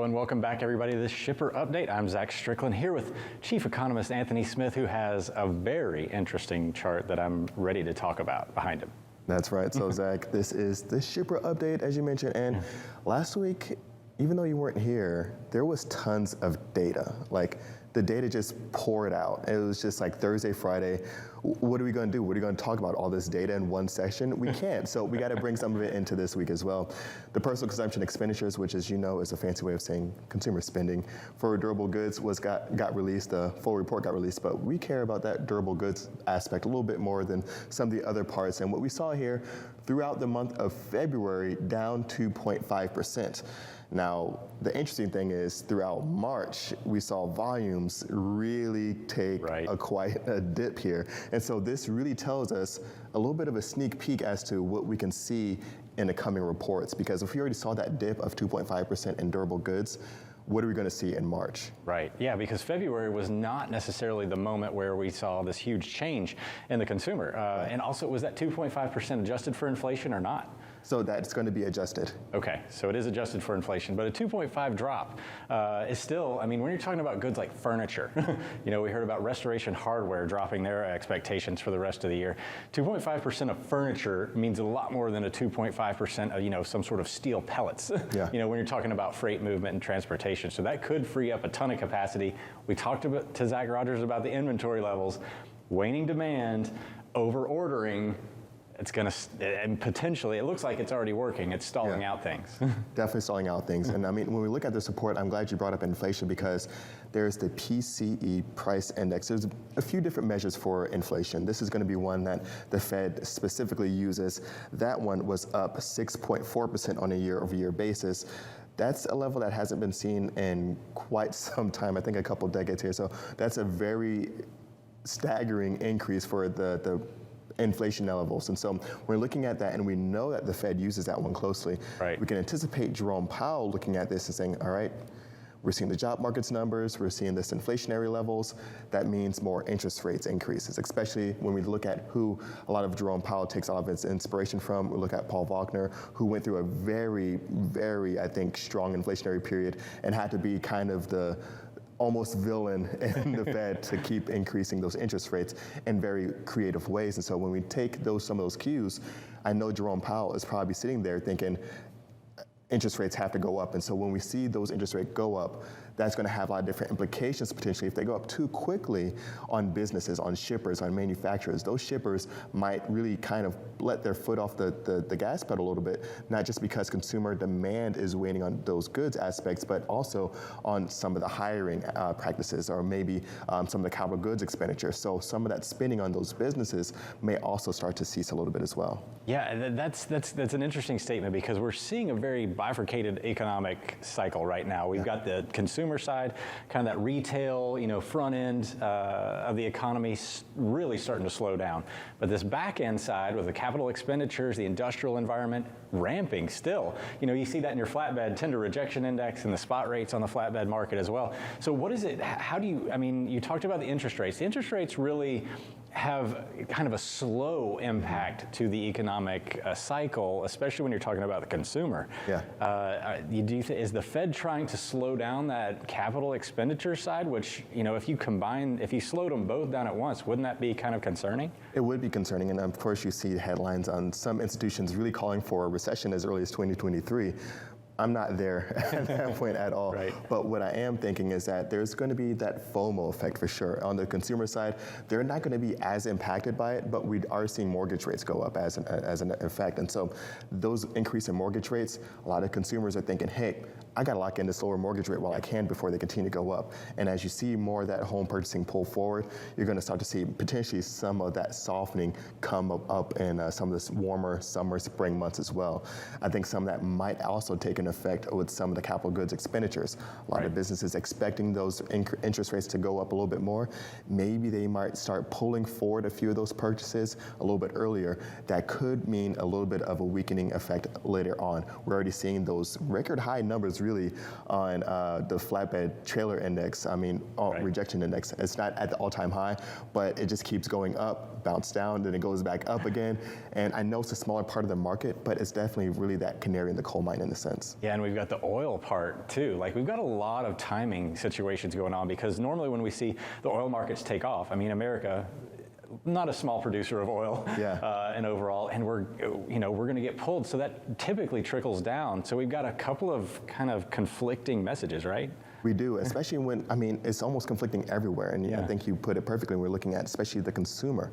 and welcome back everybody to this Shipper Update. I'm Zach Strickland here with Chief Economist Anthony Smith, who has a very interesting chart that I'm ready to talk about behind him. That's right. So Zach, this is the Shipper Update, as you mentioned, and last week, even though you weren't here, there was tons of data. Like, the data just poured out. It was just like Thursday, Friday. What are we going to do? What are we going to talk about all this data in one session? We can't. So we got to bring some of it into this week as well. The personal consumption expenditures, which, as you know, is a fancy way of saying consumer spending for durable goods, got released. The full report got released, but we care about that durable goods aspect a little bit more than some of the other parts. And what we saw here throughout the month of February, down 2.5%. Now, the interesting thing is throughout March, we saw volumes really take quite a dip here. And so this really tells us a little bit of a sneak peek as to what we can see in the coming reports. Because if we already saw that dip of 2.5% in durable goods, what are we going to see in March? Right, yeah, because February was not necessarily the moment where we saw this huge change in the consumer. And also, was that 2.5% adjusted for inflation or not? So that's going to be adjusted. Okay, so it is adjusted for inflation, but a 2.5 drop is still, I mean, when you're talking about goods like furniture, you know, we heard about Restoration Hardware dropping their expectations for the rest of the year. 2.5% of furniture means a lot more than a 2.5% of, you know, some sort of steel pellets, you know, when you're talking about freight movement and transportation. So that could free up a ton of capacity. We talked to Zach Rogers about the inventory levels, waning demand, over ordering. It's going to, and potentially, it looks like it's already working. It's stalling out things. Definitely stalling out things. And I mean, when we look at this report, I'm glad you brought up inflation, because there's the PCE price index. There's a few different measures for inflation. This is going to be one that the Fed specifically uses. That one was up 6.4% on a year-over-year basis. That's a level that hasn't been seen in quite some time, I think a couple decades here. So that's a very staggering increase for the inflation levels. And so we're looking at that, and we know that the Fed uses that one closely. We can anticipate Jerome Powell looking at this and saying, all right, we're seeing the job market's numbers, we're seeing this inflationary levels. That means more interest rates increases, especially when we look at who a lot of Jerome Powell takes a lot of its inspiration from. We look at Paul Volcker, who went through a very, very, I think, strong inflationary period and had to be kind of the almost villain in the Fed to keep increasing those interest rates in very creative ways. And so when we take some of those cues, I know Jerome Powell is probably sitting there thinking, interest rates have to go up. And so when we see those interest rates go up, that's going to have a lot of different implications potentially. If they go up too quickly on businesses, on shippers, on manufacturers, those shippers might really kind of let their foot off the gas pedal a little bit, not just because consumer demand is waning on those goods aspects, but also on some of the hiring practices, or maybe some of the capital goods expenditures. So some of that spending on those businesses may also start to cease a little bit as well. Yeah, that's an interesting statement, because we're seeing a very bifurcated economic cycle right now. We've got the consumer side, kind of that retail, you know, front end of the economy really starting to slow down. But this back end side with the capital expenditures, the industrial environment ramping still. You know, you see that in your flatbed tender rejection index and the spot rates on the flatbed market as well. So what is it, how do you, I mean, you talked about the interest rates. The interest rates really have kind of a slow impact to the economic cycle, especially when you're talking about the consumer. Is the Fed trying to slow down that capital expenditure side, which, you know, if you slowed them both down at once, wouldn't that be kind of concerning? It would be concerning, and of course you see headlines on some institutions really calling for a recession as early as 2023. I'm not there at that point at all. But what I am thinking is that there's going to be that FOMO effect for sure. On the consumer side, they're not going to be as impacted by it, but we are seeing mortgage rates go up as an effect. And so those increase in mortgage rates, a lot of consumers are thinking, hey, I got to lock in this lower mortgage rate while I can before they continue to go up. And as you see more of that home purchasing pull forward, you're going to start to see potentially some of that softening come up in some of this warmer summer, spring months as well. I think some of that might also take an effect with some of the capital goods expenditures. A lot of businesses expecting those interest rates to go up a little bit more. Maybe they might start pulling forward a few of those purchases a little bit earlier. That could mean a little bit of a weakening effect later on. We're already seeing those record high numbers really on the flatbed trailer index. I mean, Right. rejection index. It's not at the all-time high, but it just keeps going up, bounce down, then it goes back up again. And I know it's a smaller part of the market, but it's definitely really that canary in the coal mine in a sense. Yeah, and we've got the oil part too. Like we've got a lot of timing situations going on because normally when we see the oil markets take off, I mean, America, not a small producer of oil, and overall, and we're going to get pulled. So that typically trickles down. So we've got a couple of kind of conflicting messages, right? We do, especially when, I mean, it's almost conflicting everywhere. And I think you put it perfectly. We're looking at, especially the consumer.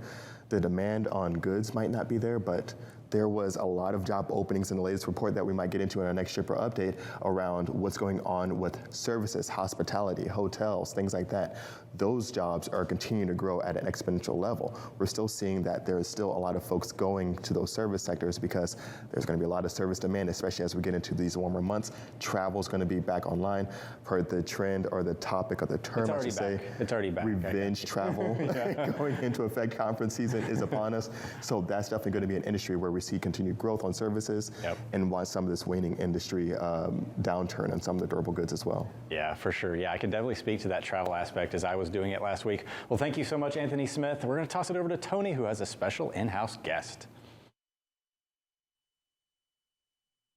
The demand on goods might not be there, but there was a lot of job openings in the latest report that we might get into in our next Shipper update around what's going on with services, hospitality, hotels, things like that. Those jobs are continuing to grow at an exponential level. We're still seeing that there is still a lot of folks going to those service sectors because there's going to be a lot of service demand, especially as we get into these warmer months. Travel is going to be back online. Per the trend or the topic or the term, I should say. It's already back. Revenge travel going into effect. Conference season is upon us. So that's definitely going to be an industry where we see continued growth on services and why some of this waning industry downturn on some of the durable goods as well. Yeah, for sure. Yeah, I can definitely speak to that travel aspect as I was doing it last week. Well, thank you so much, Anthony Smith. We're going to toss it over to Tony, who has a special in-house guest.